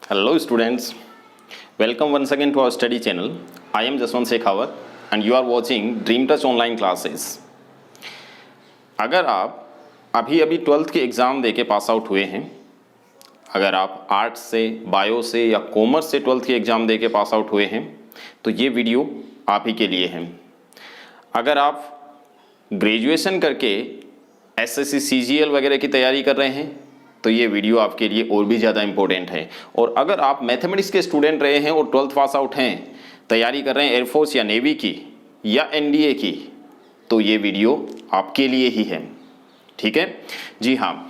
Hello students, welcome once again to our study channel. I am Jaswant Shekhawat and you are watching Dream Touch online classes. अगर आप अभी 12th के exam देके pass out हुए हैं, अगर आप आर्ट्स से, बायो से या कॉमर्स से 12th के एग्ज़ाम देके पास आउट हुए हैं तो ये वीडियो आप ही के लिए है। अगर आप ग्रेजुएशन करके एसएससी सीजीएल वगैरह की तैयारी कर रहे हैं तो ये वीडियो आपके लिए और भी ज़्यादा इम्पोर्टेंट है। और अगर आप मैथमेटिक्स के स्टूडेंट रहे हैं और 12th पास आउट हैं, तैयारी कर रहे हैं एयरफोर्स या नेवी की या एनडीए की, तो ये वीडियो आपके लिए ही है। ठीक है जी हाँ,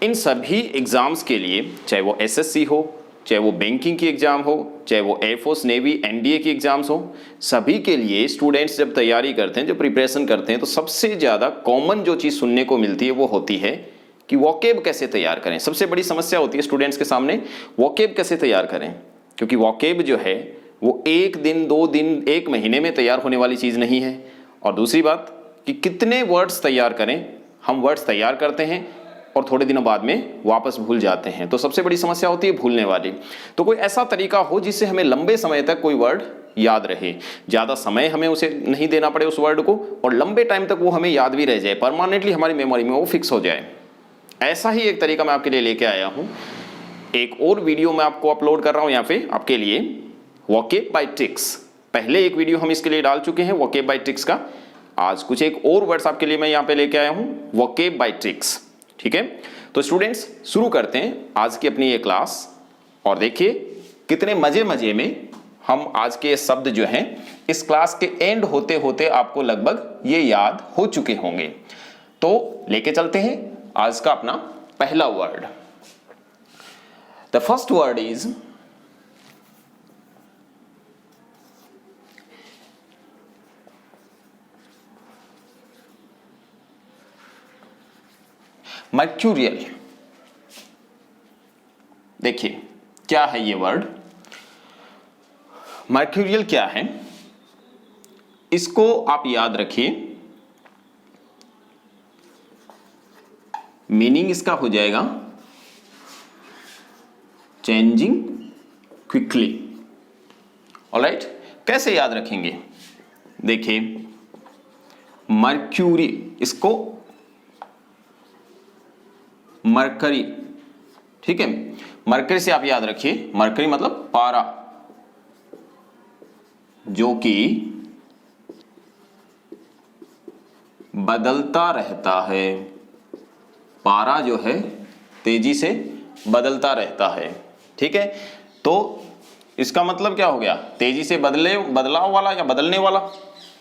इन सभी एग्ज़ाम्स के लिए, चाहे वो एसएससी हो, चाहे वो बैंकिंग की एग्ज़ाम हो, चाहे वो एयरफोर्स नेवी एनडीए की एग्ज़ाम्स हो, सभी के लिए स्टूडेंट्स जब तैयारी करते हैं, जब प्रिपरेशन करते हैं, तो सबसे ज़्यादा कॉमन जो चीज़ सुनने को मिलती है वो होती है कि वोकेब कैसे तैयार करें। सबसे बड़ी समस्या होती है स्टूडेंट्स के सामने, वोकेब कैसे तैयार करें, क्योंकि वोकेब जो है वो एक दिन, 2 दिन, 1 महीने में तैयार होने वाली चीज़ नहीं है। और दूसरी बात कि कितने वर्ड्स तैयार करें, हम वर्ड्स तैयार करते हैं और थोड़े दिनों बाद में वापस भूल जाते हैं, तो सबसे बड़ी समस्या होती है भूलने वाली। तो कोई ऐसा तरीका हो जिससे हमें लंबे समय तक कोई वर्ड याद रहे, ज़्यादा समय हमें उसे नहीं देना पड़े उस वर्ड को, और लंबे टाइम तक वो हमें याद भी रह जाए, परमानेंटली हमारी मेमोरी में वो फिक्स हो जाए। ऐसा ही एक तरीका मैं आपके लिए लेके आया हूं। एक और वीडियो मैं आपको अपलोड कर रहा हूं यहाँ पे आपके लिए, वोकेब बाय ट्रिक्स। पहले एक वीडियो हम इसके लिए डाल चुके हैं वोकेब बाय ट्रिक्स का। आज कुछ एक और वर्ड्स आपके लिए मैं यहाँ पे लेके आया हूं, वोकेब बाय ट्रिक्स। ठीक है, तो स्टूडेंट्स शुरू करते हैं आज की अपनी ये क्लास। और देखिए कितने मजे मजे में हम आज के शब्द जो हैं इस क्लास के एंड होते होते आपको लगभग ये याद हो चुके होंगे। तो लेके चलते हैं आज का अपना पहला word. The first word is mercurial. देखिए क्या है ये वर्ड, मर्क्यूरियल क्या है, इसको आप याद रखिए। मीनिंग इसका हो जाएगा चेंजिंग क्विकली। ऑलराइट, कैसे याद रखेंगे? देखिए मर्क्यूरी, इसको मरकरी, ठीक है, मरकरी से आप याद रखिए। मरकरी मतलब पारा, जो कि बदलता रहता है। पारा जो है तेजी से बदलता रहता है। ठीक है, तो इसका मतलब क्या हो गया? तेजी से बदलाव वाला या बदलने वाला।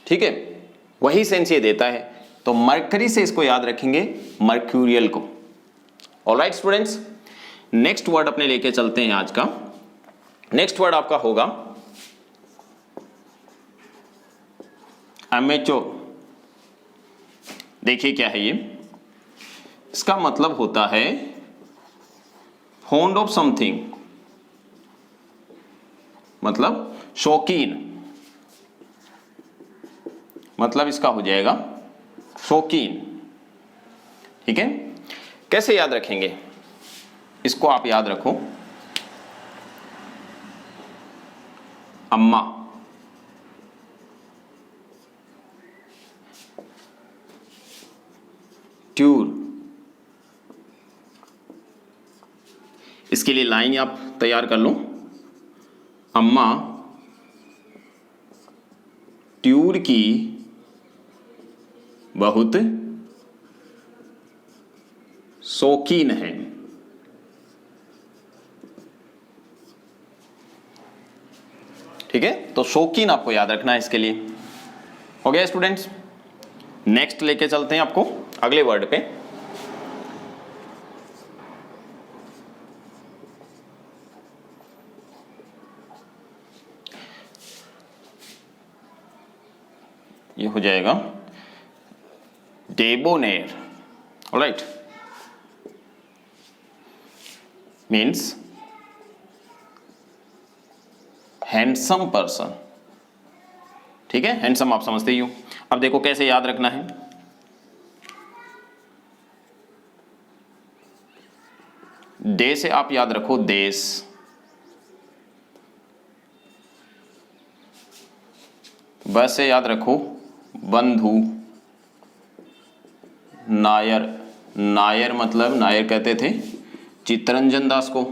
ठीक है, वही सेंस ये देता है। तो मरकरी से इसको याद रखेंगे, मर्क्यूरियल को। ऑलराइट स्टूडेंट्स, नेक्स्ट वर्ड अपने लेके चलते हैं आज का। नेक्स्ट वर्ड आपका होगा अमेच्योर। देखिए क्या है ये, इसका मतलब होता है फॉन्ड ऑफ समथिंग, मतलब शौकीन। मतलब इसका हो जाएगा शौकीन। ठीक है, कैसे याद रखेंगे इसको? आप याद रखो, अम्मा, ट्यूर। इसके लिए लाइन आप तैयार कर लो, अम्मा ट्यूर की बहुत शौकीन है। ठीक है, तो शौकीन आपको याद रखना है इसके लिए। हो गया स्टूडेंट्स? नेक्स्ट लेके चलते हैं आपको अगले वर्ड पे। ये हो जाएगा डेबोनेर। Alright, means handsome person. ठीक है, हैंडसम आप समझते ही हो। अब देखो कैसे याद रखना है। डे से आप याद रखो देश, बस से याद रखो बंधु नायर। नायर मतलब नायर कहते थे चित्तरंजन दास को,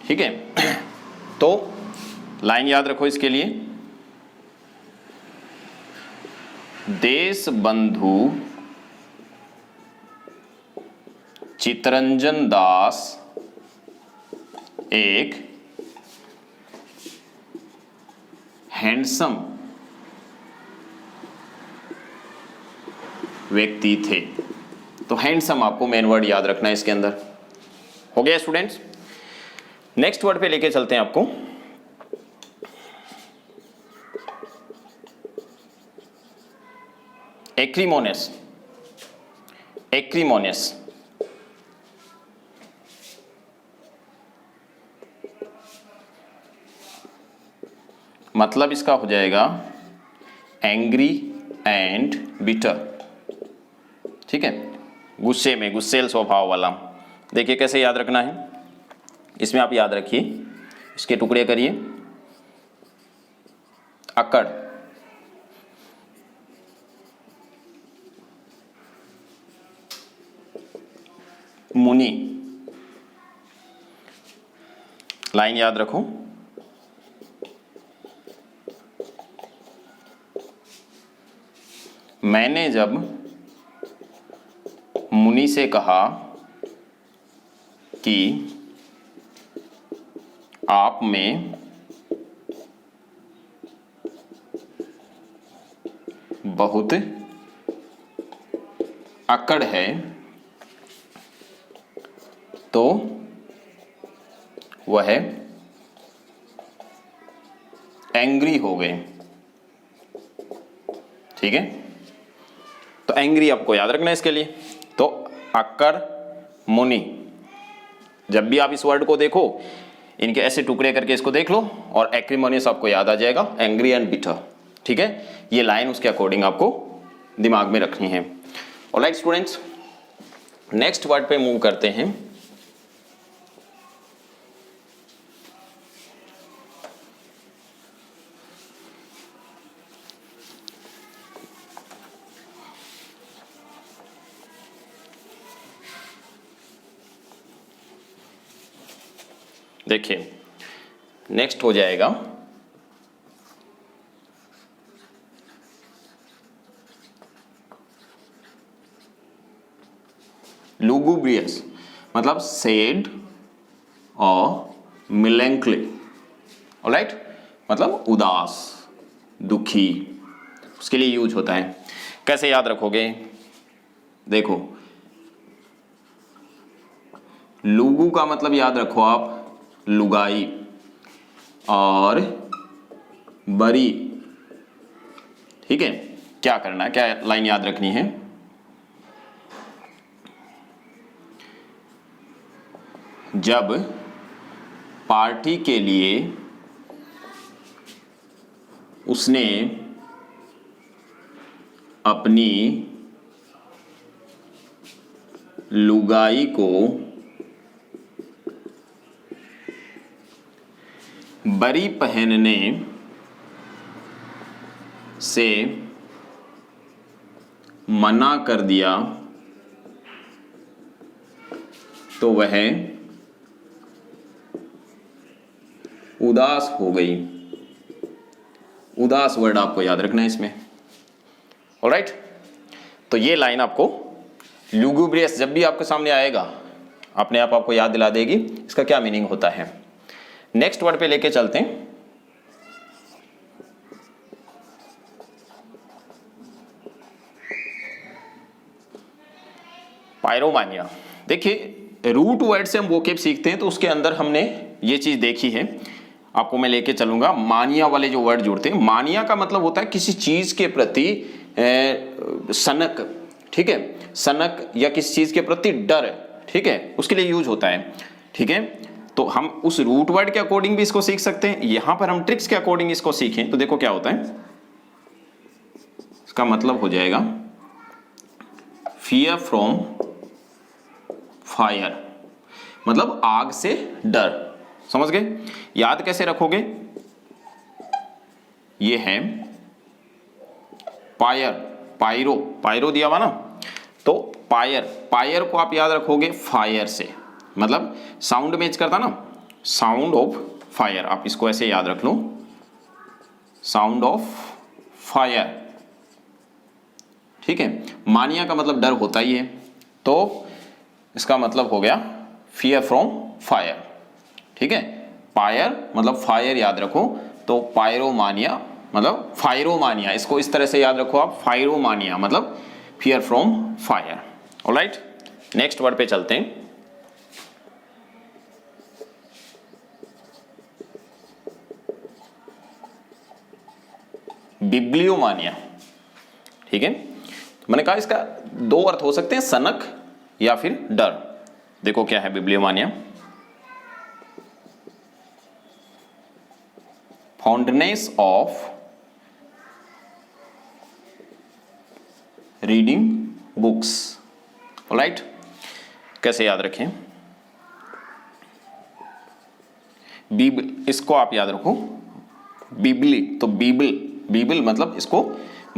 ठीक है। तो लाइन याद रखो इसके लिए, देश बंधु चित्तरंजन दास एक हैंडसम व्यक्ति थे। तो हैंडसम आपको मेन वर्ड याद रखना है इसके अंदर। हो गया स्टूडेंट्स। नेक्स्ट वर्ड पे लेके चलते हैं आपको। एक्रीमोनियस। एक्रीमोनियस मतलब इसका हो जाएगा एंग्री एंड बिटर, ठीक है। गुस्से में, गुस्सेल स्वभाव वाला। देखिए कैसे याद रखना है, इसमें आप याद रखिए, इसके टुकड़े करिए। अकड़, मुनि, लाइन याद रखो, मैंने जब मुनि से कहा कि आप में बहुत अकड़ है तो वह एंग्री हो गए, ठीक है। तो एंग्री आपको याद रखना है इसके लिए। तो अकड़ मुनि, जब भी आप इस वर्ड को देखो इनके ऐसे टुकड़े करके इसको देख लो और एक्रीमोनियस आपको याद आ जाएगा, एंग्री एंड बिटर, ठीक है। ये लाइन उसके अकॉर्डिंग आपको दिमाग में रखनी है। ऑलराइट स्टूडेंट्स, नेक्स्ट वर्ड पे मूव करते हैं। देखिए नेक्स्ट हो जाएगा लुगुब्रियस, मतलब सैड और मेलैंकोली। ऑलराइट, मतलब उदास, दुखी, उसके लिए यूज होता है। कैसे याद रखोगे, देखो लुगु का मतलब याद रखो आप लुगाई, और बरी, ठीक है। क्या करना है, क्या लाइन याद रखनी है, जब पार्टी के लिए उसने अपनी लुगाई को बरी पहनने से मना कर दिया तो वह उदास हो गई। उदास वर्ड आपको याद रखना है इसमें। ऑलराइट, तो ये लाइन आपको लुगुब्रियस जब भी आपके सामने आएगा अपने आप आपको याद दिला देगी इसका क्या मीनिंग होता है। नेक्स्ट वर्ड पे लेके चलते हैं, पायरोमानिया। देखिए रूट वर्ड से हम वोकेब सीखते हैं तो उसके अंदर हमने ये चीज देखी है, आपको मैं लेके चलूंगा। मानिया वाले जो वर्ड जुड़ते हैं, मानिया का मतलब होता है किसी चीज के प्रति सनक, ठीक है, सनक या किसी चीज के प्रति डर, ठीक है, उसके लिए यूज होता है, ठीक है। तो हम उस रूट वर्ड के अकॉर्डिंग भी इसको सीख सकते हैं, यहां पर हम ट्रिक्स के अकॉर्डिंग इसको सीखें तो देखो क्या होता है, इसका मतलब हो जाएगा फियर फ्रॉम फायर, मतलब आग से डर, समझ गए? याद कैसे रखोगे? ये है पायर, पायरो, पायरो दिया हुआ ना, तो पायर, पायर को आप याद रखोगे फायर से, मतलब साउंड मैच करता ना, साउंड ऑफ फायर, आप इसको ऐसे याद रख लो, साउंड ऑफ फायर। ठीक है, मानिया का मतलब डर होता ही है, तो इसका मतलब हो गया फियर फ्रॉम फायर। ठीक है, पायर मतलब फायर याद रखो, तो पायरोमानिया मतलब फायरोमानिया, इसको इस तरह से याद रखो आप, फायरोमानिया मतलब fear from fire. Alright, next word पे चलते हैं। बिब्लियोमानिया। ठीक है, मैंने कहा इसका दो अर्थ हो सकते हैं, सनक या फिर डर। देखो क्या है bibliomania. Fondness of reading books. Alright, कैसे याद रखें? बीबल, इसको आप याद रखो, बिबली, तो बीबल, बीबल मतलब इसको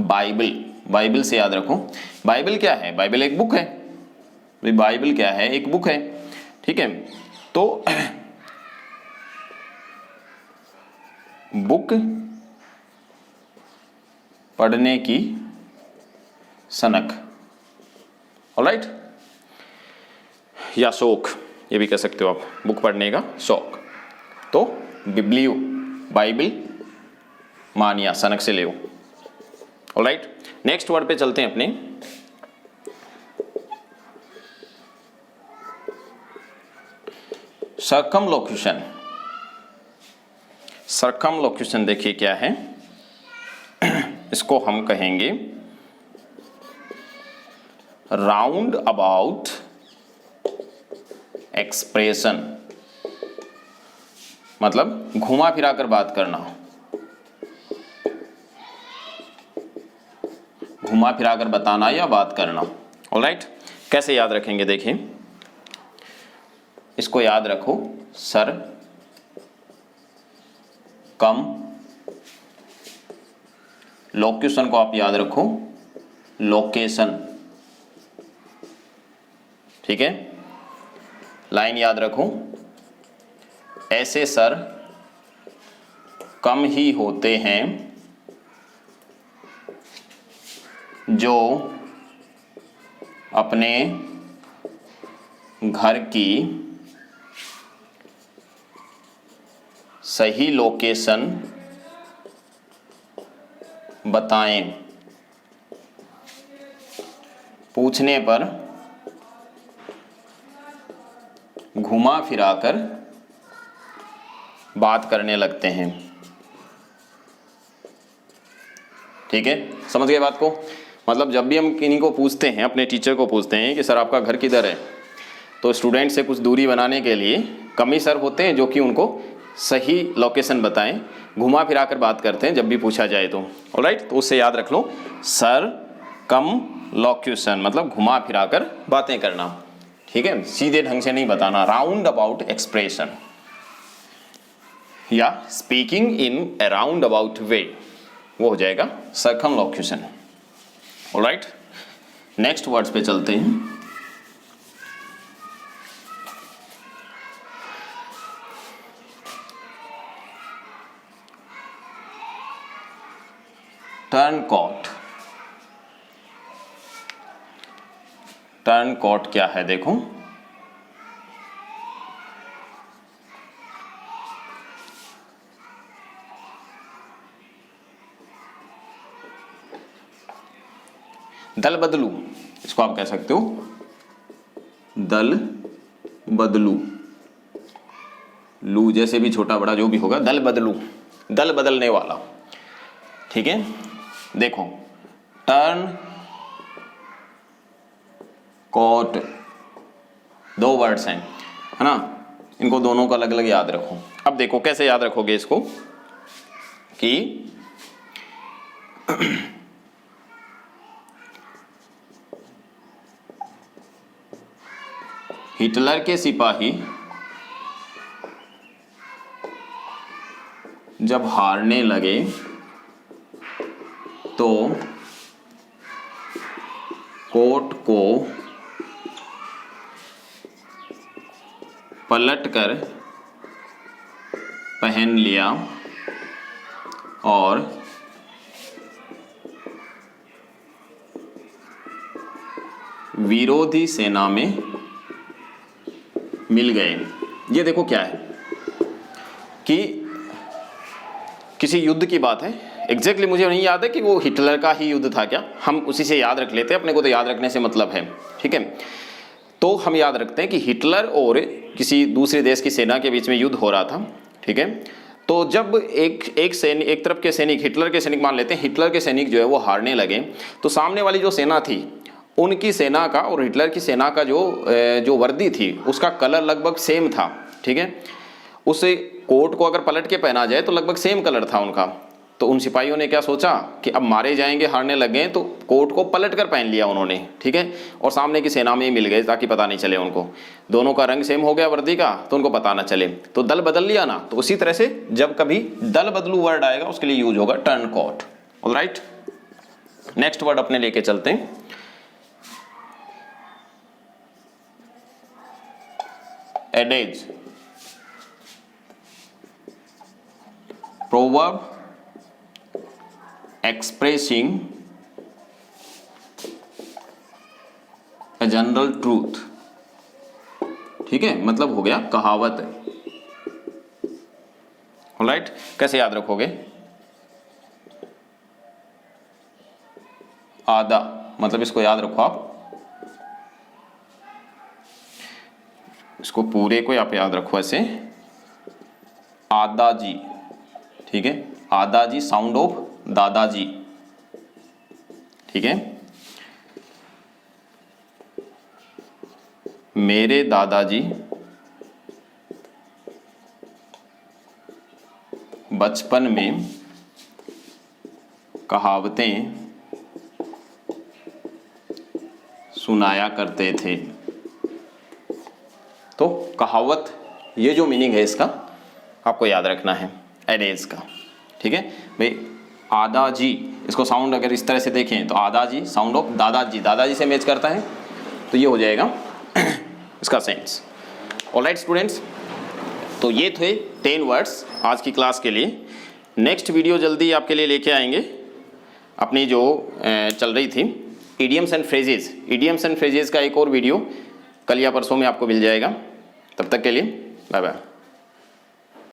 बाइबल, बाइबल से याद रखो। बाइबल क्या है? बाइबल एक बुक है। बाइबल क्या है? एक बुक है। ठीक है, तो बुक पढ़ने की सनक। ऑलराइट, या शौक, ये भी कह सकते हो आप, बुक पढ़ने का शौक। तो बिब्लियो, बाइबल, मानिया, सनक से ले। ऑलराइट, नेक्स्ट वर्ड पे चलते हैं अपने। सर्कमलोक्यूशन। सर्कमलोक्यूशन देखिए क्या है, इसको हम कहेंगे राउंड अबाउट एक्सप्रेशन, मतलब घुमा फिरा कर बात करना, घुमा फिरा कर बताना या बात करना। ऑलराइट, कैसे याद रखेंगे? देखिए, इसको याद रखो, सर कम, लोक्यूशन को आप याद रखो लोकेशन। ठीक है, लाइन याद रखो, ऐसे सर कम ही होते हैं जो अपने घर की सही लोकेशन बताएं, पूछने पर घुमा फिराकर बात करने लगते हैं। ठीक है, समझ गए बात को? मतलब जब भी हम किन्हीं को पूछते हैं, अपने टीचर को पूछते हैं कि सर आपका घर किधर है, तो स्टूडेंट से कुछ दूरी बनाने के लिए कम ही सर होते हैं जो कि उनको सही लोकेशन बताएं, घुमा फिरा कर बात करते हैं जब भी पूछा जाए तो। ऑलराइट, तो उससे याद रख लो, सर कम लोक्यूशन मतलब घुमा फिरा कर बातें करना। ठीक है, सीधे ढंग से नहीं बताना, राउंड अबाउट एक्सप्रेशन या speaking in a round about way, वो हो जाएगा सर्कमलोक्यूशन। ऑलराइट, नेक्स्ट वर्ड्स पे चलते हैं। टर्नकॉट। टर्नकॉट क्या है? देखो, दल बदलू, इसको आप कह सकते हो दल बदलू, लू जैसे भी छोटा बड़ा जो भी होगा, दल बदलू, दल बदलने वाला। ठीक है, देखो टर्न कॉट दो वर्ड्स हैं, है ना, इनको दोनों को अलग अलग याद रखो। अब देखो कैसे याद रखोगे इसको कि हिटलर के सिपाही जब हारने लगे तो कोट को पलटकर पहन लिया और विरोधी सेना में मिल गए। ये देखो क्या है कि किसी युद्ध की बात है। एग्जैक्टली मुझे नहीं याद है कि वो हिटलर का ही युद्ध था क्या, हम उसी से याद रख लेते हैं, अपने को तो याद रखने से मतलब है, ठीक है। तो हम याद रखते हैं कि हिटलर और किसी दूसरे देश की सेना के बीच में युद्ध हो रहा था, ठीक है। तो जब एक तरफ के सैनिक, हिटलर के सैनिक मान लेते हैं, हिटलर के सैनिक जो है वो हारने लगे, तो सामने वाली जो सेना थी उनकी सेना का और हिटलर की सेना का जो वर्दी थी उसका कलर लगभग सेम था, ठीक है। उस कोट को अगर पलट के पहना जाए तो लगभग सेम कलर था उनका। तो उन सिपाहियों ने क्या सोचा कि अब मारे जाएंगे, हारने लग गए, तो कोट को पलट कर पहन लिया उन्होंने, ठीक है, और सामने की सेना में ही मिल गए ताकि पता नहीं चले उनको। दोनों का रंग सेम हो गया वर्दी का, तो उनको पता ना चले, तो दल बदल लिया ना। तो उसी तरह से जब कभी दल बदलू वर्ड आएगा उसके लिए यूज होगा turn quote. Alright, next word अपने लेके चलते हैं। एडेज, proverb expressing a general truth, ठीक है, मतलब हो गया कहावत। ऑलराइट, कैसे याद रखोगे? आधा, मतलब इसको याद रखो आप, इसको पूरे को आप याद रखो ऐसे, आदाजी, ठीक है, आदाजी साउंड ऑफ दादाजी, ठीक है। मेरे दादाजी बचपन में कहावतें सुनाया करते थे। तो कहावत, ये जो मीनिंग है इसका आपको याद रखना है, एडेज का, ठीक है भाई। आदाजी, इसको साउंड अगर इस तरह से देखें तो आदाजी साउंड ऑफ दादाजी, दादाजी से मैच करता है, तो ये हो जाएगा इसका सेंस। ऑलराइट स्टूडेंट्स, तो ये थे 10 वर्ड्स आज की क्लास के लिए। नेक्स्ट वीडियो जल्दी आपके लिए लेके आएंगे, अपनी जो चल रही थी idioms and phrases, idioms and phrases का एक और वीडियो कल या परसों में आपको मिल जाएगा। तब तक के लिए बाय बाय।